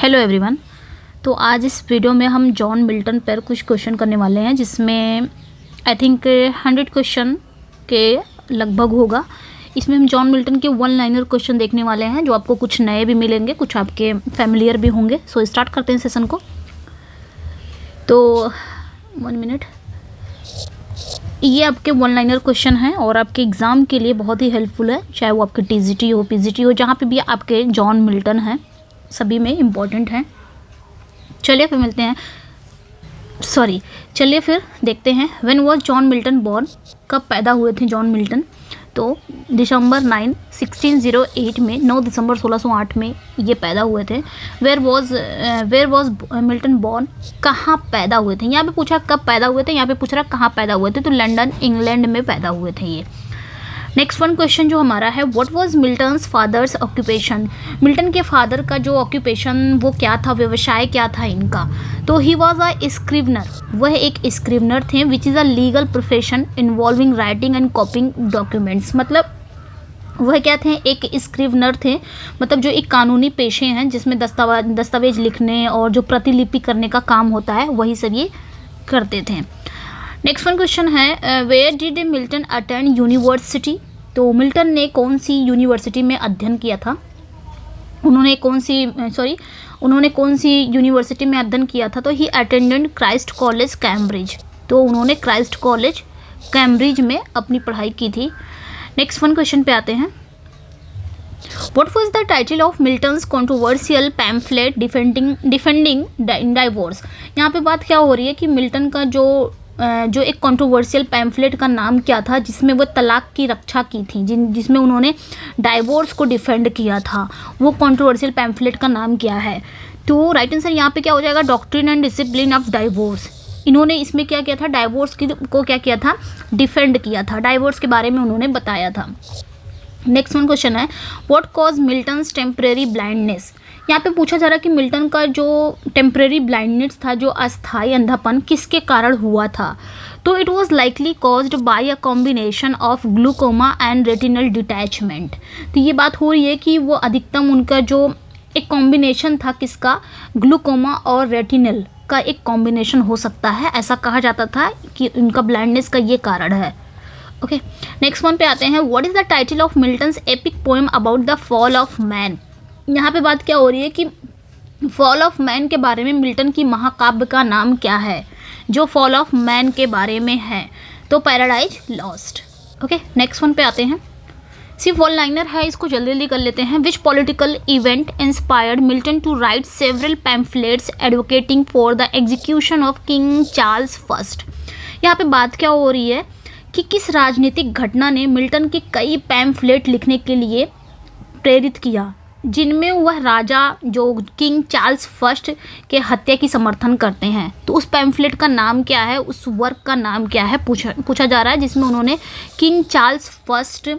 Hello everyone. तो आज इस वीडियो में हम जॉन मिल्टन पर कुछ क्वेश्चन करने वाले हैं, जिसमें आई थिंक 100 क्वेश्चन के लगभग होगा। इसमें हम जॉन मिल्टन के वन लाइनर क्वेश्चन देखने वाले हैं, जो आपको कुछ नए भी मिलेंगे, कुछ आपके फैमिलियर भी होंगे। सो स्टार्ट करते हैं सेशन को। तो 1 मिनट, ये आपके वन लाइनर क्वेश्चन हैं और आपके एग्ज़ाम के लिए बहुत ही हेल्पफुल है, चाहे वो आपके टीजीटी हो, पीजीटी हो, जहाँ पे भी आपके जॉन मिल्टन हैं, सभी में इम्पॉर्टेंट हैं। चलिए फिर मिलते हैं, चलिए फिर देखते हैं। When was John Milton born, कब पैदा हुए थे जॉन मिल्टन? तो दिसंबर 9, 1608 में, 9 दिसंबर 1608 में ये पैदा हुए थे। वेयर वॉज मिल्टन बॉर्न, कहाँ पैदा हुए थे? यहाँ पे पूछा कब पैदा हुए थे, यहाँ पे पूछ रहा कहाँ पैदा हुए थे, तो लंदन इंग्लैंड में पैदा हुए थे ये। नेक्स्ट वन क्वेश्चन जो हमारा है, what was Milton's father's occupation? Milton के फादर का जो ऑक्यूपेशन वो क्या था, व्यवसाय क्या था इनका? तो ही वाज अ स्क्रिवनर, वह एक स्क्रिवनर थे, which is a legal profession involving writing and कॉपिंग documents. मतलब वह क्या थे? एक स्क्रिवनर थे, मतलब जो एक कानूनी पेशे हैं जिसमें दस्तावेज लिखने और जो प्रतिलिपि करने का काम होता है, वही सब ये करते थे। नेक्स्ट वन क्वेश्चन है, where did Milton attend university? तो मिल्टन ने कौन सी यूनिवर्सिटी में अध्ययन किया था? उन्होंने कौन सी यूनिवर्सिटी में अध्ययन किया था? तो he attended Christ College Cambridge, तो उन्होंने क्राइस्ट कॉलेज कैम्ब्रिज में अपनी पढ़ाई की थी। नेक्स्ट वन क्वेश्चन पे आते हैं, What was the title of Milton's controversial pamphlet defending divorce? यहाँ पे बात क्या हो रही है कि मिल्टन का जो एक कंट्रोवर्शियल पैम्फलेट का नाम क्या था, जिसमें वो तलाक की रक्षा की थी, जिसमें उन्होंने डाइवोर्स को डिफेंड किया था, वो कंट्रोवर्शियल पैम्फलेट का नाम क्या है? तो राइट आंसर यहाँ पे क्या हो जाएगा, doctrine and discipline of divorce. इन्होंने इसमें क्या किया था, डाइवोर्स को क्या किया था, डिफेंड किया था, डाइवोर्स के बारे में उन्होंने बताया था। नेक्स्ट वन क्वेश्चन है, what cause Milton's temporary blindness? यहाँ पे पूछा जा रहा है कि मिल्टन का जो टेम्परेरी ब्लाइंडनेस था, जो अस्थायी अंधापन, किसके कारण हुआ था? तो it was likely caused by a combination of glaucoma and retinal detachment. तो ये बात हो रही है कि वो अधिकतम उनका जो एक कॉम्बिनेशन था, किसका? ग्लूकोमा और रेटिनल का एक कॉम्बिनेशन हो सकता है, ऐसा कहा जाता था कि उनका ब्लाइंडनेस का ये कारण है। ओके, नेक्स्ट वन पे आते हैं, what is the title of Milton's epic poem about the fall of man? यहाँ पे बात क्या हो रही है कि फॉल ऑफ मैन के बारे में मिल्टन की महाकाव्य का नाम क्या है, जो फॉल ऑफ मैन के बारे में है? तो Paradise lost. Okay, next one पे आते हैं, सिर्फ वन लाइनर है, इसको जल्दी जल्दी कर लेते हैं। Which political event inspired Milton to write several pamphlets advocating for the execution of King Charles first? यहाँ पे बात क्या हो रही है कि किस राजनीतिक घटना ने मिल्टन के कई पैम्फलेट लिखने के लिए प्रेरित किया, जिनमें वह राजा जो किंग चार्ल्स फर्स्ट के हत्या की समर्थन करते हैं? तो उस पैम्फलेट का नाम क्या है, उस वर्क का नाम क्या है, पूछा जा रहा है, जिसमें उन्होंने किंग चार्ल्स फर्स्ट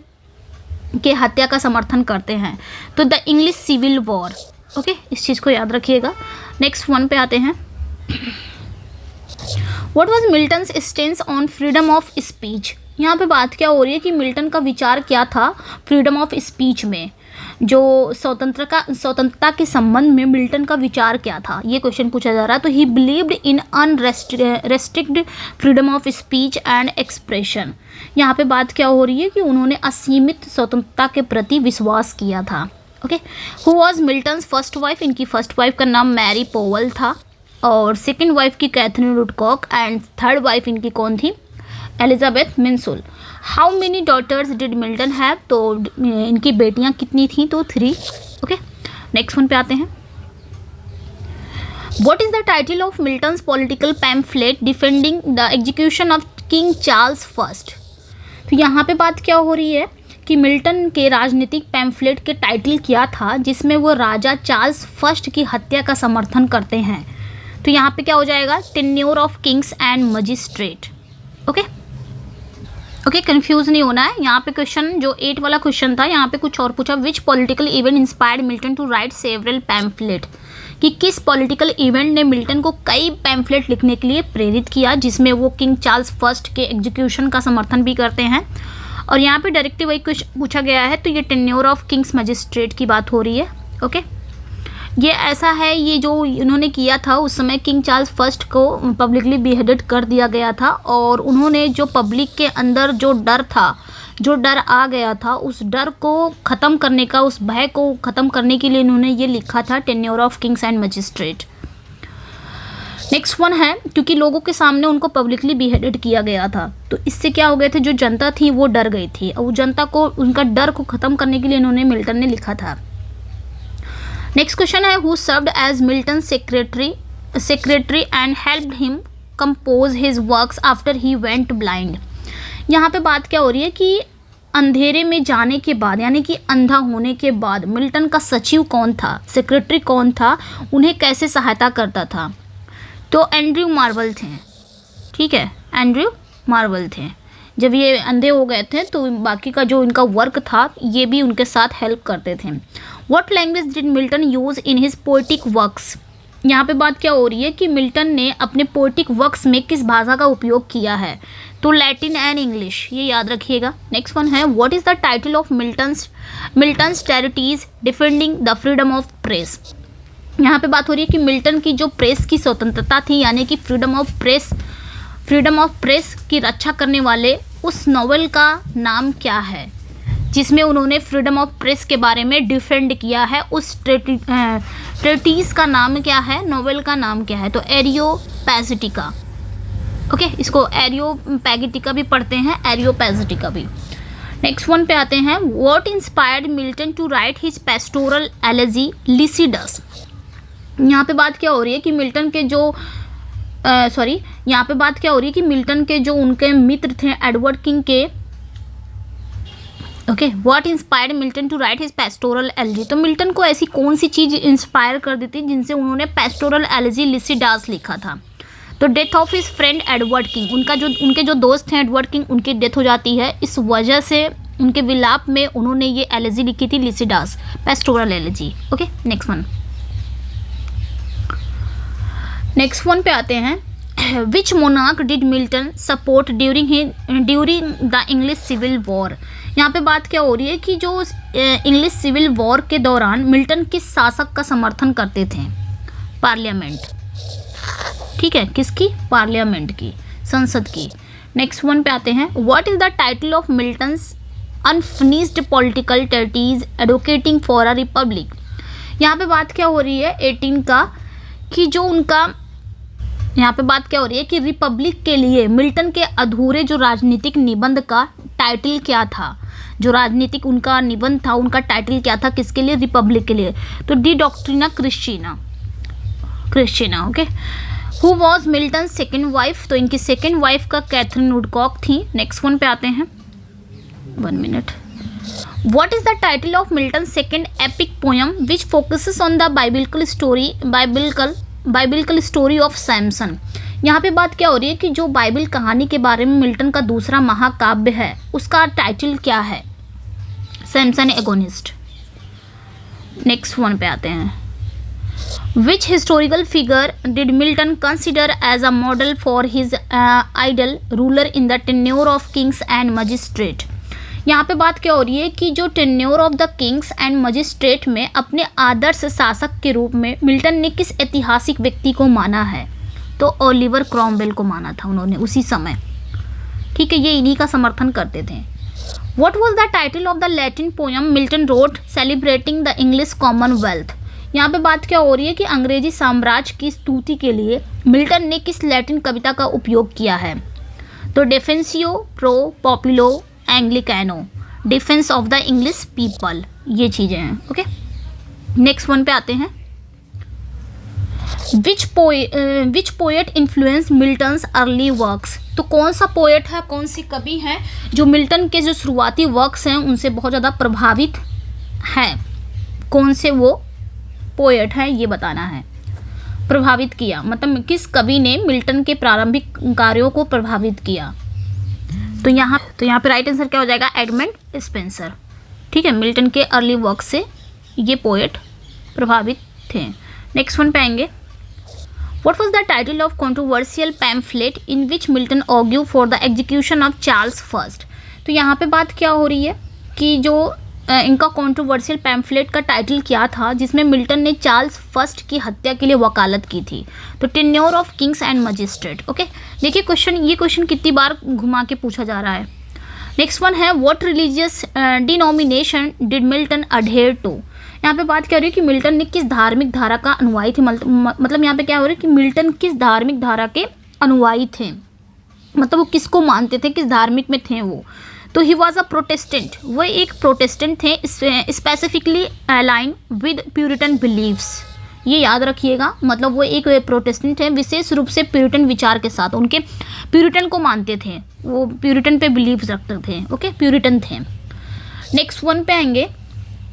के हत्या का समर्थन करते हैं। तो the English civil war. Okay, इस चीज़ को याद रखिएगा। नेक्स्ट वन पे आते हैं, What was Milton's stance on freedom of speech? यहाँ पे बात क्या हो रही है कि मिल्टन का विचार क्या था फ्रीडम ऑफ स्पीच में, जो स्वतंत्रता के संबंध में मिल्टन का विचार क्या था, ये क्वेश्चन पूछा जा रहा है। तो ही believed in unrestricted freedom of speech and expression. यहाँ पे बात क्या हो रही है कि उन्होंने असीमित स्वतंत्रता के प्रति विश्वास किया था। Okay, who was Milton's first wife? इनकी फर्स्ट वाइफ का नाम मैरी पोवल था, और सेकेंड वाइफ की Katherine Woodcock, and third wife इनकी कौन थी? Elizabeth Minshull. How many daughters did Milton have? तो इनकी बेटियां कितनी थी? तो 3। ओके, नेक्स्ट वन पे आते हैं, what is the title of Milton's political pamphlet defending the execution of King Charles first? तो यहाँ पे बात क्या हो रही है कि मिल्टन के राजनीतिक पैम्फलेट के टाइटल क्या था, जिसमें वो राजा चार्ल्स फर्स्ट की हत्या का समर्थन करते हैं? तो यहाँ पे क्या हो जाएगा, tenure of kings and magistrate. Okay, confuse नहीं होना है। यहाँ पे क्वेश्चन जो 8 वाला क्वेश्चन था, यहाँ पे कुछ और पूछा, which political event inspired Milton to write several pamphlet? कि किस पॉलिटिकल इवेंट ने मिल्टन को कई पैम्फलेट लिखने के लिए प्रेरित किया, जिसमें वो किंग चार्ल्स फर्स्ट के एग्जीक्यूशन का समर्थन भी करते हैं। और यहाँ पे डायरेक्टली वही क्वेश्चन पूछा गया है, तो ये टेन्योर ऑफ किंग्स मजिस्ट्रेट की बात हो रही है। ओके, ये ऐसा है, ये जो इन्होंने किया था उस समय किंग चार्ल्स फर्स्ट को पब्लिकली बिहेडेड कर दिया गया था, और उन्होंने जो पब्लिक के अंदर जो डर था, जो डर आ गया था, उस डर को ख़त्म करने का, उस भय को ख़त्म करने के लिए इन्होंने ये लिखा था tenure of kings and magistrate. Next one है, क्योंकि लोगों के सामने उनको पब्लिकली बिहेडेड किया गया था, तो इससे क्या हो गए थे, जो जनता थी वो डर गई थी, और जनता को, उनका डर को ख़त्म करने के लिए इन्होंने मिल्टन ने लिखा था। नेक्स्ट क्वेश्चन है, who served as Milton secretary and helped him compose his works after he went blind. यहाँ पे बात क्या हो रही है कि अंधेरे में जाने के बाद, यानी कि अंधा होने के बाद मिल्टन का सचिव कौन था, सेक्रेटरी कौन था, उन्हें कैसे सहायता करता था, तो एंड्रयू मार्वल थे। ठीक है, एंड्रयू मार्वल थे। जब ये अंधे हो गए थे तो बाकी का जो इनका वर्क था ये भी उनके साथ हेल्प करते थे। What language did Milton use in his poetic works. यहाँ पे बात क्या हो रही है कि मिल्टन ने अपने पोएटिक वर्क्स में किस भाषा का उपयोग किया है, तो लैटिन एंड इंग्लिश, ये याद रखिएगा। नेक्स्ट वन है, what is the title of Milton's charities defending the freedom of press. यहाँ पे बात हो रही है कि मिल्टन की जो प्रेस की स्वतंत्रता थी, यानी कि फ्रीडम ऑफ प्रेस की रक्षा करने वाले उस नॉवेल का नाम क्या है, जिसमें उन्होंने फ्रीडम ऑफ प्रेस के बारे में डिफेंड किया है, उस ट्रेटीज का नाम क्या है, नॉवेल का नाम क्या है, तो एरियोपैजिटिका। ओके, इसको एरियोपैगिटिका भी पढ़ते हैं, एरियोपैजिटिका भी। नेक्स्ट वन पे आते हैं, what inspired Milton to write his pastoral elegy Lycidas. यहाँ पे बात क्या हो रही है कि मिल्टन के जो यहाँ पे बात क्या हो रही है कि मिल्टन के जो उनके मित्र थे एडवर्ड किंग के, okay, what inspired Milton to write his pastoral elegy, तो मिल्टन को ऐसी कौन सी चीज़ इंस्पायर कर दी थी जिनसे उन्होंने पेस्टोरल एलेजी लिसिडास लिखा था, तो death of his friend Edward king, उनके जो दोस्त हैं एडवर्ड किंग, उनकी डेथ हो जाती है, इस वजह से उनके विलाप में उन्होंने ये एलेजी लिखी थी, Lycidas, pastoral elegy. Okay, next one पे आते हैं, which monarch did Milton support during the English civil war. यहाँ पे बात क्या हो रही है कि जो इंग्लिश सिविल वॉर के दौरान मिल्टन किस शासक का समर्थन करते थे, पार्लियामेंट। ठीक है, किसकी, पार्लियामेंट की, संसद की। नेक्स्ट वन पे आते हैं, what is the title of Milton's unfinished political treatise advocating for a republic. यहाँ पे बात क्या हो रही है 18 का, कि जो उनका, यहाँ पे बात क्या हो रही है कि रिपब्लिक के लिए मिल्टन के अधूरे जो राजनीतिक निबंध का टाइटल क्या था, जो राजनीतिक उनका निबंध था उनका टाइटल क्या था, किसके लिए, रिपब्लिक के लिए, तो De Doctrina Christiana. Okay, who was Milton second wife, तो इनकी सेकेंड वाइफ का कैथरीन वुडकॉक थी। नेक्स्ट वन पे आते हैं, 1 minute, what is the title of Milton second epic poem which focuses on the biblical story of Samson. यहाँ पे बात क्या हो रही है कि जो बाइबल कहानी के बारे में मिल्टन का दूसरा महाकाव्य है उसका टाइटल क्या है, सैमसन एगोनिस्ट। नेक्स्ट वन पे आते हैं, which historical figure did Milton consider as a model for his ideal ruler in the tenure of kings and magistrate. यहाँ पे बात क्या हो रही है कि जो tenure of the kings and magistrate में अपने आदर्श शासक के रूप में मिल्टन ने किस ऐतिहासिक व्यक्ति को माना है, तो ओलिवर क्रॉमवेल को माना था उन्होंने उसी समय। ठीक है, ये इन्हीं का समर्थन करते थे। What was the title of the Latin poem Milton wrote celebrating the English Commonwealth. यहाँ पे बात क्या हो रही है कि अंग्रेजी साम्राज्य की स्तुति के लिए मिल्टन ने किस लैटिन कविता का उपयोग किया है, तो Defensio Pro Populo Anglicano, defence of the English people, ये चीज़ें हैं। ओके, नेक्स्ट वन पे आते हैं, which poet influence Milton's early works. तो कौन सा पोएट है, कौन सी कवि है जो मिल्टन के जो शुरुआती वर्क्स हैं उनसे बहुत ज़्यादा प्रभावित है, कौन से वो पोएट है ये बताना है। प्रभावित किया मतलब किस कवि ने मिल्टन के प्रारंभिक कार्यों को प्रभावित किया, तो यहाँ पे राइट आंसर क्या हो जाएगा, एडमंड स्पेंसर। ठीक है, मिल्टन के अर्ली वर्क से ये पोएट प्रभावित थे। नेक्स्ट वन पे आएंगे, what was the title of controversial pamphlet in which Milton argue for the execution of Charles first. तो यहाँ पे बात क्या हो रही है कि जो इनका कंट्रोवर्शियल पैम्फलेट का टाइटल क्या था जिसमें मिल्टन ने चार्ल्स फर्स्ट की हत्या के लिए वकालत की थी? तो tenure of kings and magistrate. Okay, देखिए ये क्वेश्चन कितनी बार घुमा के पूछा जा रहा है। नेक्स्ट वन है what religious denomination did Milton adhere to? यहाँ पे बात क्या हो रही है कि मिल्टन ने किस धार्मिक धारा का अनुयायी थे, मतलब यहाँ पे क्या हो रहा है कि मिल्टन किस धार्मिक धारा के अनुयायी थे, मतलब वो किसको मानते थे, किस धार्मिक में थे वो। तो ही वॉज अ प्रोटेस्टेंट, वो एक प्रोटेस्टेंट थे, specifically align with Puritan beliefs. ये याद रखिएगा, मतलब वो एक प्रोटेस्टेंट है विशेष रूप से प्यूरिटन विचार के साथ, उनके प्यूरिटन को मानते थे, वो प्यूरिटन पे बिलीव रखते थे। ओके, प्यूरिटन थे। नेक्स्ट वन पे आएंगे,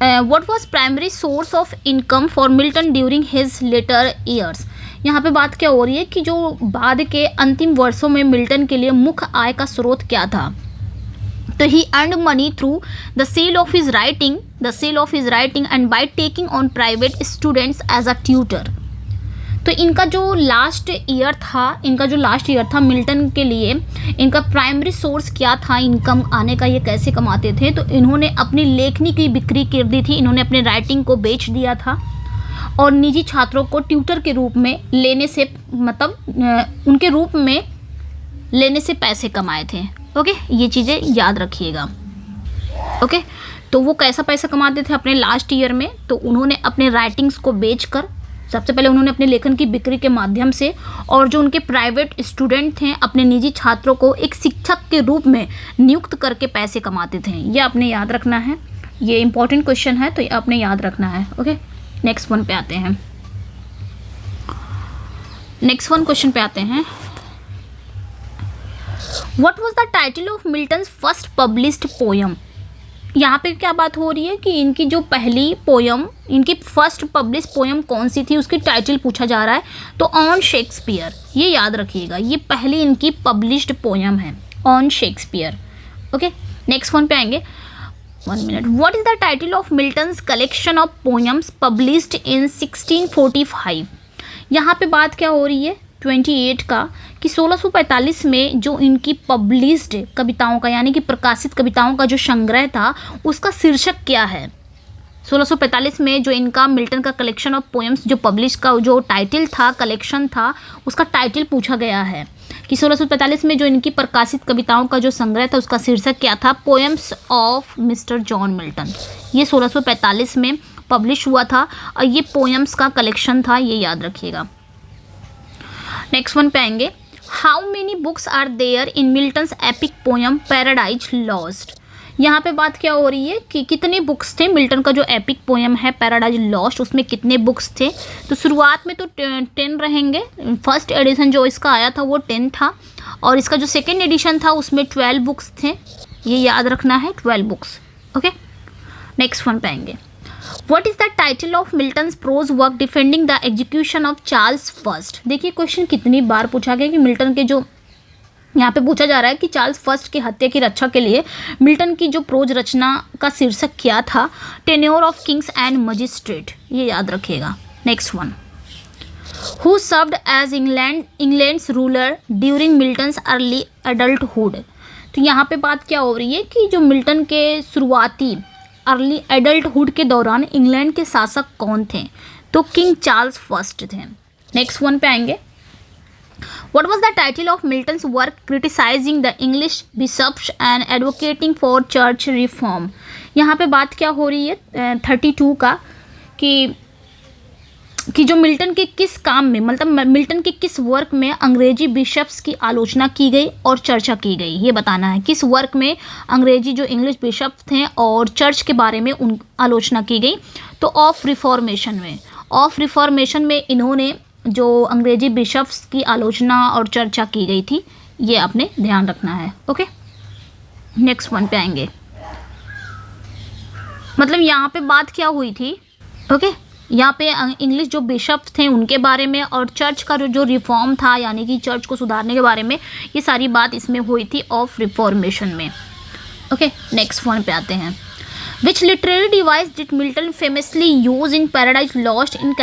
what was primary source of income for Milton during his later years? यहाँ पे बात क्या हो रही है कि जो बाद के अंतिम वर्षों में मिल्टन के लिए मुख्य आय का स्रोत क्या था? तो he earned money through the sale of his writing and by taking on private students as a tutor. तो इनका जो लास्ट ईयर था मिल्टन के लिए, इनका प्राइमरी सोर्स क्या था इनकम आने का, ये कैसे कमाते थे? तो इन्होंने अपनी लेखनी की बिक्री कर दी थी, इन्होंने अपने राइटिंग को बेच दिया था और निजी छात्रों को ट्यूटर के रूप में लेने से, मतलब उनके रूप में लेने से पैसे कमाए थे। ओके, ये चीज़ें याद रखिएगा। ओके, तो वो कैसा पैसा कमाते थे अपने लास्ट ईयर में? तो उन्होंने अपने राइटिंग्स को बेचकर, सबसे पहले उन्होंने अपने लेखन की बिक्री के माध्यम से, और जो उनके प्राइवेट स्टूडेंट थे अपने निजी छात्रों को एक शिक्षक के रूप में नियुक्त करके पैसे कमाते थे। ये आपने याद रखना है, ये इंपॉर्टेंट क्वेश्चन है तो ये आपने याद रखना है। ओके, नेक्स्ट वन पे आते हैं। नेक्स्ट वन क्वेश्चन पे आते हैं, what was the title of Milton's first published poem? यहाँ पे क्या बात हो रही है कि इनकी जो पहली पोयम, इनकी फर्स्ट पब्लिश पोयम कौन सी थी, उसकी टाइटल पूछा जा रहा है। तो ऑन शेक्सपियर, ये याद रखिएगा, ये पहली इनकी पब्लिश्ड पोयम है, on Shakespeare. Okay, next one पे आएंगे, 1 minute. What is the title of Milton's collection of poems published in 1645? यहाँ पे बात क्या हो रही है 28 का, कि 1645 में जो इनकी पब्लिश्ड कविताओं का, यानी कि प्रकाशित कविताओं का जो संग्रह था, उसका शीर्षक क्या है? 1645 में जो इनका मिल्टन का कलेक्शन ऑफ पोएम्स जो पब्लिश का जो टाइटल था, कलेक्शन था, उसका टाइटल पूछा गया है कि 1645 में जो इनकी प्रकाशित कविताओं का जो संग्रह था, उसका शीर्षक क्या था? Poems of mister John Milton. ये 1645 में पब्लिश हुआ था और ये पोएम्स का कलेक्शन था, ये याद रखिएगा। नेक्स्ट वन पे आएंगे, how many books are there in Milton's epic poem Paradise Lost? यहाँ पे बात क्या हो रही है कि कितने बुक्स थे मिल्टन का जो एपिक पोयम है पैराडाइज लॉस्ट, उसमें कितने बुक्स थे? तो शुरुआत में तो 10 रहेंगे। फर्स्ट एडिशन जो इसका आया था वो 10 था, और इसका जो सेकेंड एडिशन था उसमें 12 बुक्स थे, ये याद रखना है, 12 बुक्स। ओके, नेक्स्ट वन पे आएंगे, what is the title of Milton's prose work defending the execution of Charles first? देखिए क्वेश्चन कितनी बार पूछा गया कि मिल्टन के जो, यहाँ पे पूछा जा रहा है कि चार्ल्स फर्स्ट की हत्या की रक्षा के लिए मिल्टन की जो प्रोज रचना का शीर्षक क्या था? Tenure of kings and magistrate, ये याद रखिएगा। Next one, who served as England's ruler during Milton's early adulthood? तो यहाँ पे बात क्या हो रही है कि जो मिल्टन के शुरुआती अर्ली एडल्टहुड के दौरान इंग्लैंड के शासक कौन थे? तो किंग चार्ल्स फर्स्ट थे। नेक्स्ट वन पे आएंगे, What was the title of Milton's work criticizing the English bishops and advocating for church reform? यहाँ पे बात क्या हो रही है 32 का, कि जो मिल्टन के किस काम में, मतलब मिल्टन के किस वर्क में अंग्रेजी बिशप्स की आलोचना की गई और चर्चा की गई, ये बताना है। किस वर्क में अंग्रेजी जो इंग्लिश बिशप्स थे और चर्च के बारे में उन आलोचना की गई? तो ऑफ रिफॉर्मेशन में इन्होंने जो अंग्रेजी बिशप्स की आलोचना और चर्चा की गई थी, ये आपने ध्यान रखना है। ओके, नेक्स्ट वन पे आएंगे, मतलब यहाँ पे बात क्या हुई थी? ओके, यहाँ पे इंग्लिश जो बिशप्स थे उनके बारे में और चर्च का जो रिफॉर्म था, यानी कि चर्च को सुधारने के बारे में, ये सारी बात इसमें हुई थी ऑफ रिफॉर्मेशन में। ओके, नेक्स्ट वन पे आते हैं, which literary device did Milton famously use in Paradise Lost in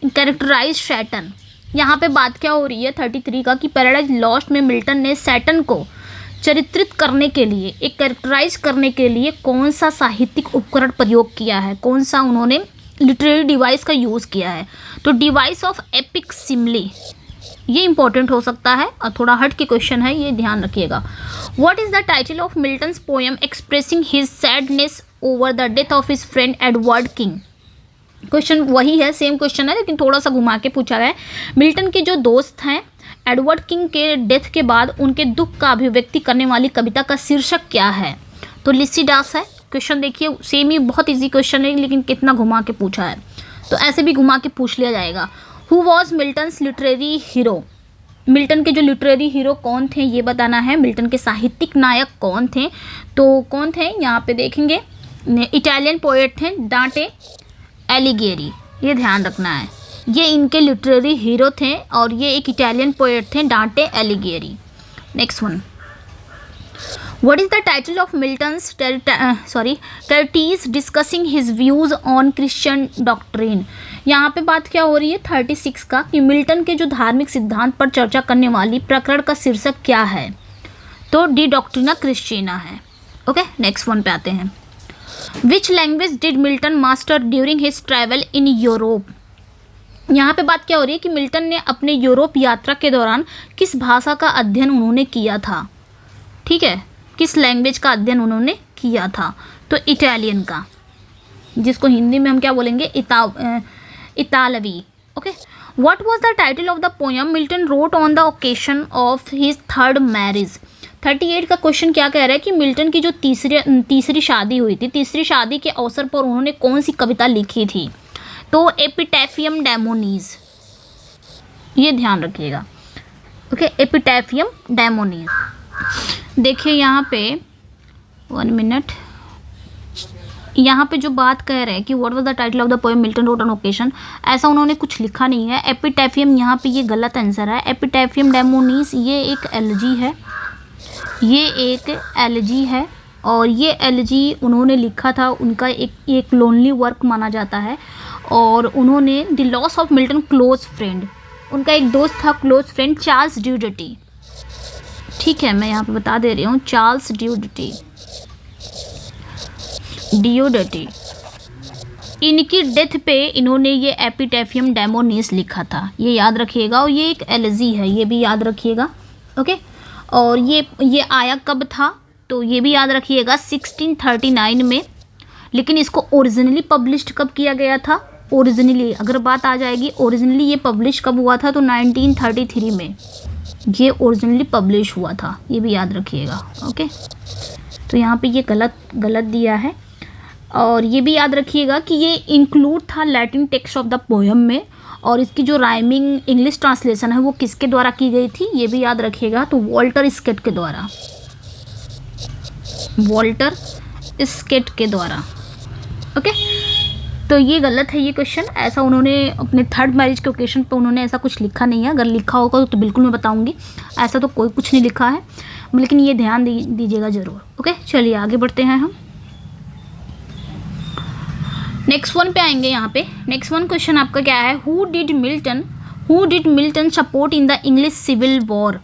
characterize Satan? यहाँ पे बात क्या हो रही है 33 का, कि पैराडाइज लॉस्ट में मिल्टन ने सैटर्न को चरित्रित करने के लिए, एक कैरेक्टराइज करने के लिए कौन सा साहित्यिक उपकरण प्रयोग किया है, कौन सा उन्होंने लिटरेरी डिवाइस का यूज़ किया है। तो डिवाइस ऑफ एपिक सिमली, ये इंपॉर्टेंट हो सकता है और थोड़ा हट के क्वेश्चन है, ये ध्यान रखिएगा। What is the title of Milton's poem expressing his sadness over the death of his friend Edward king. Question वही है, सेम क्वेश्चन है, लेकिन थोड़ा सा घुमा के पूछा गया है। मिल्टन के जो दोस्त हैं, एडवर्ड किंग के डेथ के बाद उनके दुख का अभिव्यक्ति करने वाली कविता का शीर्षक क्या है। तो लिसिडास है। क्वेश्चन देखिए सेम ही, बहुत इजी क्वेश्चन है, लेकिन कितना घुमा के पूछा है, तो ऐसे भी घुमा के पूछ लिया जाएगा। Who was Milton's literary hero, Milton के जो लिटरेरी हीरो कौन थे ये बताना है। मिल्टन के साहित्यिक नायक कौन थे, तो कौन थे यहाँ पे देखेंगे, इटालियन पोएट थे डांटे एलिगेरी, ये ध्यान रखना है, ये इनके लिटरेरी हीरो थे और ये एक इटालियन पोएट थे डांटे एलिगेरी। Next one, what is the title of Milton's treatise discussing his views on Christian doctrine. यहाँ पे बात क्या हो रही है 36 का, कि मिल्टन के जो धार्मिक सिद्धांत पर चर्चा करने वाली प्रकरण का शीर्षक क्या है। तो डी डॉक्ट्रिना क्रिश्चियना है। ओके, नेक्स्ट वन पे आते हैं। Which language did Milton master during his travel in Europe. यहाँ पे बात क्या हो रही है कि मिल्टन ने अपने यूरोप यात्रा के दौरान किस भाषा का अध्ययन उन्होंने किया था। ठीक है, किस लैंग्वेज का अध्ययन उन्होंने किया था। तो इटालियन का, जिसको हिंदी में हम क्या बोलेंगे, इतालवी। Okay, what was the title of the poem Milton road on the occasion of his third marriage. 38 का क्वेश्चन क्या कह रहा है कि मिल्टन की जो तीसरी शादी हुई थी, तीसरी शादी के अवसर पर उन्होंने कौन सी कविता लिखी थी। तो एपिटैफियम डेमोनीज, ये ध्यान रखिएगा। ओके, एपिटैफियम डेमोनीज। देखिए यहाँ पे 1 मिनट, यहाँ पे जो बात कह रहे हैं कि what was the title of the poem Milton road on occasion, ऐसा उन्होंने कुछ लिखा नहीं है। एपिटैफियम यहाँ पे ये गलत आंसर है। एपिटैफियम डेमोनीज ये एक एलजी है, ये एक एलजी है और ये एलजी उन्होंने लिखा था, उनका एक लोनली वर्क माना जाता है। और उन्होंने the loss of Milton close friend, उनका एक दोस्त था क्लोज फ्रेंड चार्ल्स ड्यूडेटी। ठीक है, मैं यहाँ पे बता दे रही हूँ, चार्ल्स ड्यूडेटी, इनकी डेथ पे इन्होंने ये एपिटैफियम डेमोनीस लिखा था, ये याद रखिएगा। और ये एक एलजी है, ये भी याद रखिएगा। ओके, और ये आया कब था, तो ये भी याद रखिएगा 1639 में। लेकिन इसको ओरिजिनली पब्लिश्ड कब किया गया था, ओरिजिनली अगर बात आ जाएगी, ओरिजिनली ये पब्लिश कब हुआ था, तो 1933 में ये ओरिजिनली पब्लिश हुआ था, ये भी याद रखिएगा। ओके, तो यहाँ पे ये गलत दिया है। और ये भी याद रखिएगा कि ये इंक्लूड था Latin text of the poem में, और इसकी जो राइमिंग इंग्लिश ट्रांसलेशन है वो किसके द्वारा की गई थी, ये भी याद रखिएगा। तो वॉल्टर स्केट के द्वारा, वॉल्टर स्केट के द्वारा। ओके, तो ये गलत है ये क्वेश्चन। ऐसा उन्होंने अपने थर्ड मैरिज के ओकेशन पे उन्होंने ऐसा कुछ लिखा नहीं है। अगर लिखा होगा तो बिल्कुल मैं बताऊंगी, ऐसा तो कोई कुछ नहीं लिखा है, लेकिन ये ध्यान दीजिएगा ज़रूर। ओके, चलिए आगे बढ़ते हैं हम। नेक्स्ट वन पे आएंगे। यहाँ पे नेक्स्ट वन क्वेश्चन आपका क्या है, who did Milton support in the English civil war.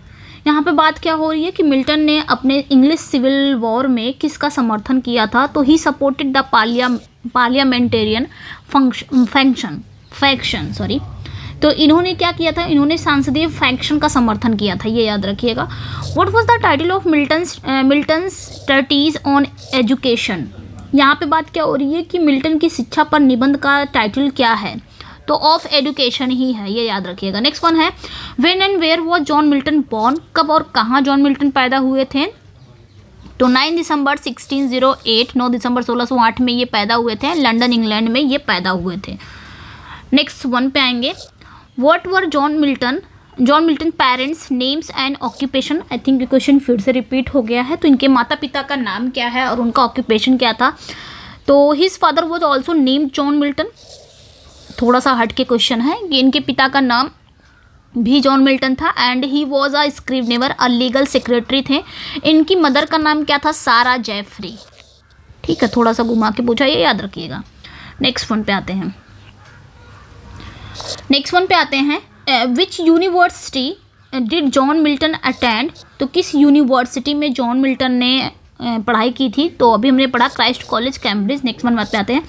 यहाँ पे बात क्या हो रही है कि मिल्टन ने अपने इंग्लिश सिविल वॉर में किसका समर्थन किया था। तो he supported the parliamentarian faction. तो इन्होंने क्या किया था, इन्होंने सांसदीय फैक्शन का समर्थन किया था, ये याद रखिएगा। What was the title of Milton's treatise on education. यहाँ पे बात क्या हो रही है कि मिल्टन की शिक्षा पर निबंध का टाइटल क्या है, तो ऑफ एजुकेशन ही है, ये याद रखिएगा। नेक्स्ट वन है, when and where was John Milton born, कब और कहाँ जॉन मिल्टन पैदा हुए थे। तो 9 दिसंबर 1608, 9 दिसंबर 1608 में ये पैदा हुए थे, लंदन इंग्लैंड में ये पैदा हुए थे। नेक्स्ट वन पे आएंगे, what were John Milton parents names and occupation. I think question फिर से रिपीट हो गया है। तो इनके माता पिता का नाम क्या है और उनका ऑक्यूपेशन क्या था। तो his father was also named John Milton, थोड़ा सा हट के क्वेश्चन है कि इनके पिता का नाम भी जॉन मिल्टन था। And he was a scrivener, a legal secretary थे। इनकी मदर का नाम क्या था, सारा जेफरी। ठीक है, थोड़ा सा घुमा के पूछा, ये याद रखिएगा। नेक्स्ट वन पे आते हैं, which university did John Milton attend. तो किस यूनिवर्सिटी में जॉन मिल्टन ने पढ़ाई की थी? तो अभी हमने पढ़ा Christ College Cambridge. Next one बात पे आते हैं,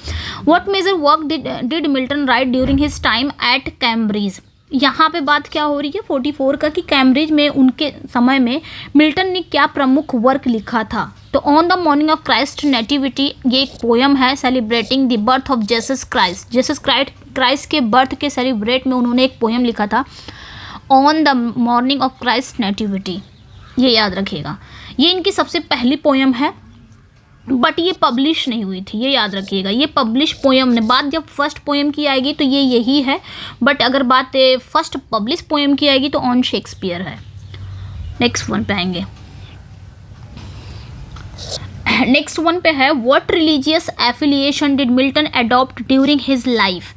what major work did Milton write during his time at Cambridge? यहाँ पे बात क्या हो रही है 44 का, कि कैम्ब्रिज में उनके समय में मिल्टन ने क्या प्रमुख वर्क लिखा था? तो on the morning of Christ nativity, ये एक पोयम है celebrating the birth of Jesus Christ. Jesus Christ के बर्थ के सेलिब्रेट में उन्होंने एक पोयम लिखा था, on the morning of Christ nativity. ये याद रखिएगा, ये इनकी सबसे पहली पोयम है, बट ये पब्लिश नहीं हुई थी, ये याद रखिएगा। ये पब्लिश पोयम ने, बात जब फर्स्ट पोयम की आएगी तो ये यही है, बट अगर बात फर्स्ट पब्लिश पोयम की आएगी तो ऑन शेक्सपियर है। नेक्स्ट वन पे आएंगे, नेक्स्ट वन पे है, what religious affiliation did Milton adopt during his life?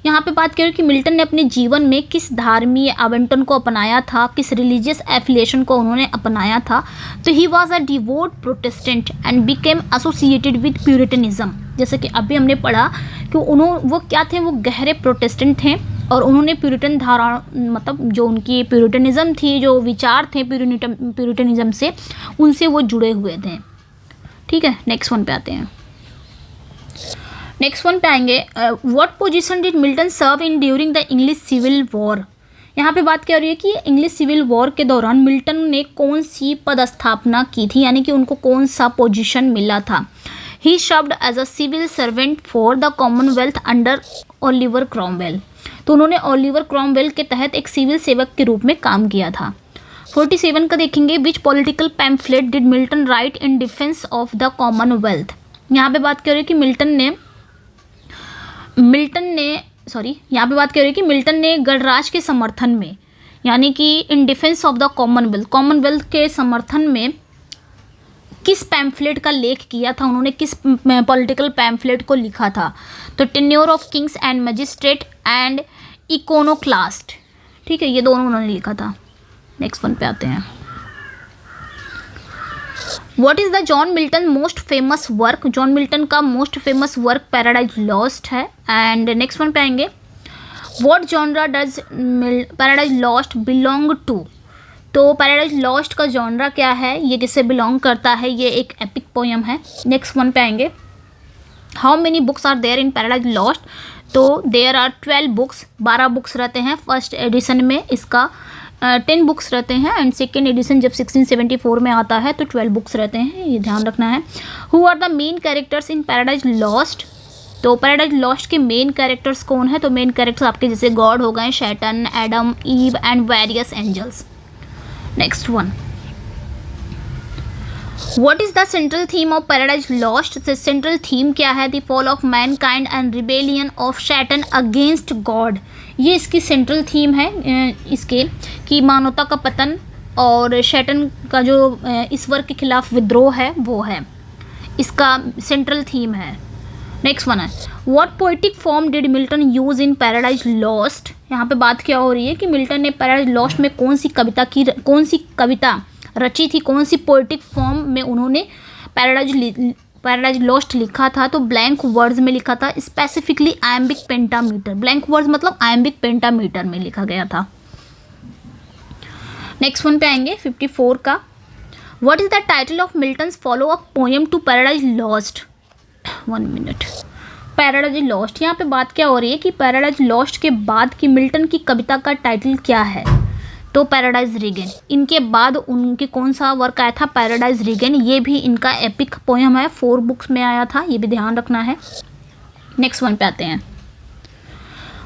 यहाँ पे बात करें कि मिल्टन ने अपने जीवन में किस धार्मीय आवंटन को अपनाया था, किस रिलीजियस एफिलिएशन को उन्होंने अपनाया था? तो he was a devout Protestant and became associated with Puritanism. जैसे कि अभी हमने पढ़ा कि वो क्या थे, वो गहरे प्रोटेस्टेंट थे और उन्होंने प्यूरिटन धारा, मतलब जो उनकी प्यूरिटनिज्म थी, जो विचार थे प्यूरिटनिज्म से, उनसे वो जुड़े हुए थे। ठीक है, नेक्स्ट वन पे आते हैं। नेक्स्ट वन पे आएंगे, what position did Milton serve in during the English civil war? यहाँ पे बात क्या हो रही है कि इंग्लिश सिविल वॉर के दौरान मिल्टन ने कौन सी पदस्थापना की थी, यानी कि उनको कौन सा पोजीशन मिला था? He served as a civil servant for the Commonwealth under Oliver Cromwell. तो उन्होंने ओलिवर क्रॉमवेल के तहत एक सिविल सेवक के रूप में काम किया था। 47 का देखेंगे, विच political pamphlet did Milton right in defence of the Commonwealth? यहाँ पे बात कर रही है कि मिल्टन ने गणराज्य के समर्थन में, यानी कि in defence of the Commonwealth के समर्थन में किस पैम्फलेट का लेख किया था? उन्होंने किस पॉलिटिकल पैम्फलेट को लिखा था? तो tenure of kings and magistrate and iconoclast. ठीक है, ये दोनों उन्होंने लिखा था। नेक्स्ट वन पे आते हैं, what is the John Milton most famous work? John Milton का most famous work Paradise Lost है। एंड नेक्स्ट वन पे आएंगे, what genre does Paradise Lost belong to? तो पैराडाइज लॉस्ट का जॉनरा क्या है, ये किससे बिलोंग करता है? ये एक एपिक पोयम है। नेक्स्ट वन पे आएंगे, how many books are there in Paradise Lost? तो देयर आर 12 बुक्स, 12 बुक्स रहते हैं फर्स्ट एडिशन में, इसका 10 बुक्स रहते हैं, एंड सेकेंड एडिशन जब 1674 में आता है तो 12 बुक्स रहते हैं, ये ध्यान रखना है। Who are the main characters in Paradise Lost? तो पैराडाइज लॉस्ट के मेन कैरेक्टर्स कौन है? तो मेन कैरेक्टर्स आपके जैसे गॉड हो गए, Satan, Adam, Eve and various angels. Next one, what is the central theme of Paradise Lost? Central theme क्या है? The fall of mankind and rebellion of Satan against God. ये इसकी central theme है, इसके कि मानवता का पतन और शैटन का जो ईश्वर के खिलाफ विद्रोह है वो है, इसका सेंट्रल थीम है। नेक्स्ट वन है, what poetic form did Milton use in Paradise Lost? यहाँ पे बात क्या हो रही है कि मिल्टन ने पैराडाइज लॉस्ट में कौन सी कविता रची थी, कौन सी पोएटिक फॉर्म में उन्होंने पैराडाइज लॉस्ट लिखा था? तो ब्लैंक वर्ड्स में लिखा था, specifically iambic pentameter. Blank words मतलब आयम्बिक पेंटामीटर में लिखा गया था। नेक्स्ट वन पे आएंगे 54 का, what is the title of Milton's follow up poem to Paradise Lost? 1 minute, Paradise Lost, यहाँ पे बात क्या हो रही है कि पैराडाइज लॉस्ट के बाद की मिल्टन की कविता का टाइटल क्या है? तो पैराडाइज रिगेन। इनके बाद उनके कौन सा वर्क आया था? Paradise regain. ये भी इनका एपिक पोएम है, 4 बुक्स में आया था, ये भी ध्यान रखना है। नेक्स्ट वन पे आते हैं,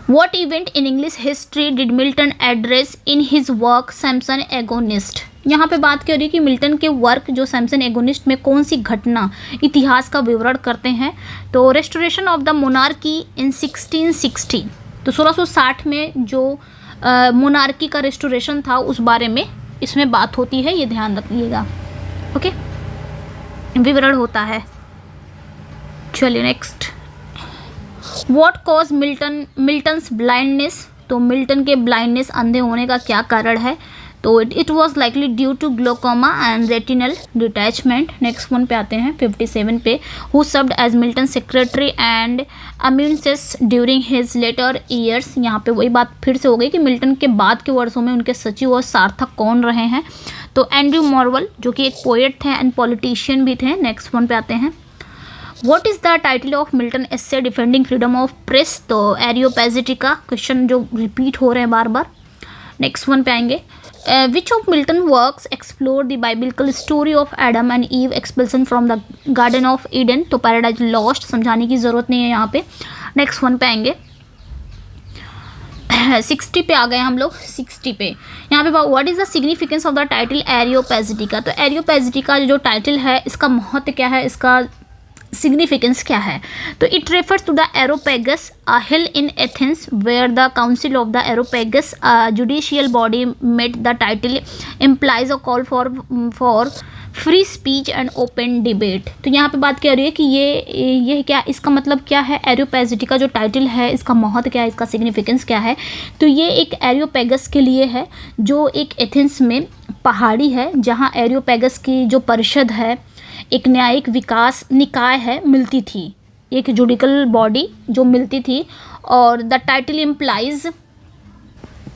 what event in English history did Milton address in his work Samson agonist? यहाँ पे बात क्या हो रही है कि मिल्टन के वर्क जो सैमसन एगोनिस्ट में कौन सी घटना इतिहास का विवरण करते हैं? तो रेस्टोरेशन ऑफ द मोनार्की इन 1660। तो 1660 में जो मोनार्की का रेस्टोरेशन था उस बारे में इसमें बात होती है, ये ध्यान रखिएगा। ओके, विवरण होता है। चलिए next, what cause Milton's blindness? तो मिल्टन के ब्लाइंडनेस, अंधे होने का क्या कारण है? तो it was likely due to glaucoma and retinal detachment. Next one पे आते हैं 57 पे, who served as Milton secretary and amanuensis during his later years. यहाँ पे वही बात फिर से हो गई कि मिल्टन के बाद के वर्षों में उनके सचिव और सार्थक कौन रहे हैं? तो एंड्रयू मॉर्वल जो कि एक पोएट थे एंड पॉलिटिशियन भी थे। नेक्स्ट वन पे आते हैं, what is the title of Milton essay defending freedom of press, तो एरियोपैजिटिका, क्वेश्चन जो रिपीट हो रहे हैं बार बार। नेक्स्ट वन पे आएंगे, which of Milton works explore the biblical story of Adam and Eve expulsion from the garden of Eden, तो Paradise Lost समझाने की ज़रूरत नहीं है यहाँ पे। नेक्स्ट वन पे आएंगे, 60 पे आ गए हम लोग। 60 पे यहाँ पे what is the significance of the title Areopagitica, तो एरियोपैजिटिका जो टाइटल है इसका महत्व क्या है, इसका सिग्निफिकेंस क्या है, तो it refers to the Areopagus, a hill in Athens where the council of the Areopagus judicial body met, the title implies a call for free speech and open debate. तो यहाँ पे बात क्या हो रही है कि ये क्या, इसका मतलब क्या है, एरियोपैजिटिका जो टाइटल है इसका महत्व क्या है, इसका सिग्निफिकेंस क्या है, तो ये एक एरियोपेगस के लिए है जो एक एथेंस में पहाड़ी है जहाँ एरियोपेगस की जो परिषद है, एक न्यायिक विकास निकाय है, मिलती थी, एक जुडिकल बॉडी जो मिलती थी, और द टाइटल इम्प्लाइज,